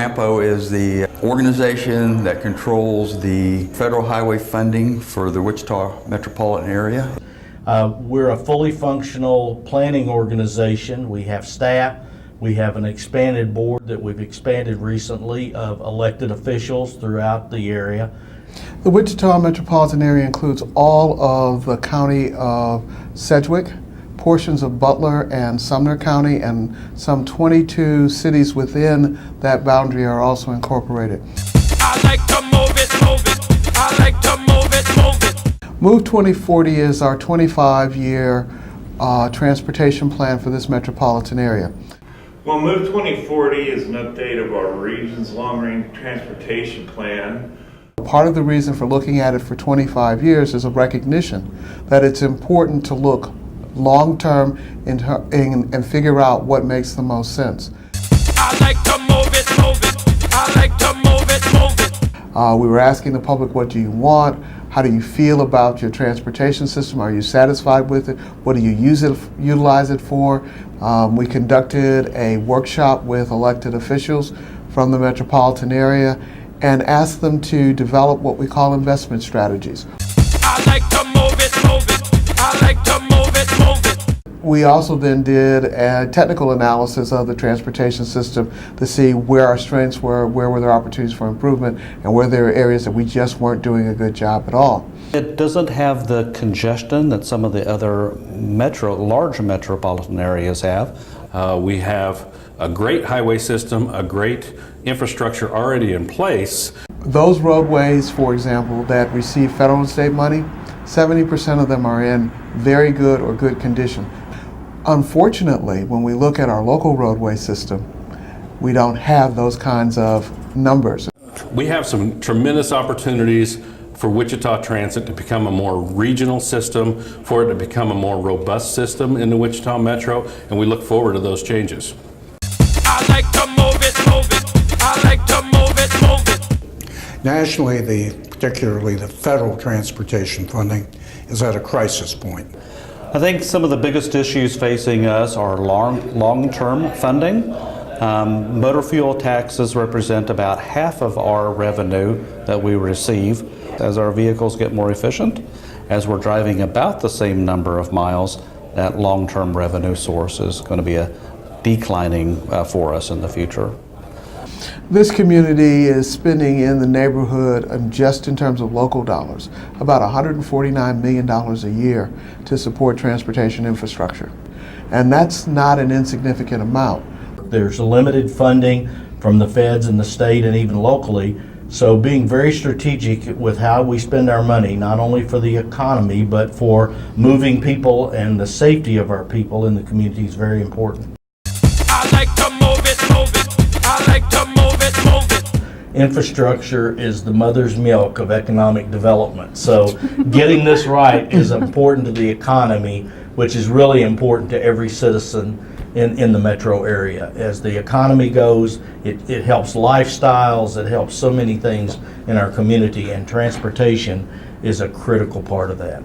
WAMPO is the organization that controls the federal highway funding for the Wichita Metropolitan area. We're a fully functional planning organization. We have staff. We have an expanded board that we've expanded recently of elected officials throughout the area. The Wichita metropolitan area includes all of the county of Sedgwick, portions of Butler and Sumner County, and some 22 cities within that boundary are also incorporated. I like to move it, move it. I like to move it, move it. Move 2040 is our 25-year transportation plan for this metropolitan area. Well, Move 2040 is an update of our region's long-range transportation plan. Part of the reason for looking at it for 25 years is a recognition that it's important to look long-term and figure out what makes the most sense. I like to move it, move it. I like to move it, move it. We were asking the public, what do you want? How do you feel about your transportation system? Are you satisfied with it? What do you utilize it for? We conducted a workshop with elected officials from the metropolitan area and asked them to develop what we call investment strategies. I like to move it, move it. I like to move it, move it. We also then did a technical analysis of the transportation system to see where our strengths were, where were there opportunities for improvement, and where there were areas that we just weren't doing a good job at all. It doesn't have the congestion that some of the other large metropolitan areas have. We have a great highway system, a great infrastructure already in place. Those roadways, for example, that receive federal and state money, 70% of them are in very good or good condition. Unfortunately, when we look at our local roadway system, we don't have those kinds of numbers. We have some tremendous opportunities for Wichita Transit to become a more regional system, for it to become a more robust system in the Wichita Metro, and we look forward to those changes. I like to move it, move it. I like to move it, move it. Nationally, particularly the federal transportation funding is at a crisis point. I think some of the biggest issues facing us are long-term funding. Motor fuel taxes represent about half of our revenue that we receive. As our vehicles get more efficient, as we're driving about the same number of miles, that long-term revenue source is going to be a declining for us in the future. This community is spending in the neighborhood, just in terms of local dollars, about $149 million a year to support transportation infrastructure. And that's not an insignificant amount. There's limited funding from the feds and the state and even locally. So being very strategic with how we spend our money, not only for the economy, but for moving people and the safety of our people in the community is very important. I like to move it, move it. I like to move it, move it. Infrastructure is the mother's milk of economic development. So getting this right is important to the economy, which is really important to every citizen in the metro area. As the economy goes, it helps lifestyles, it helps so many things in our community, and transportation is a critical part of that.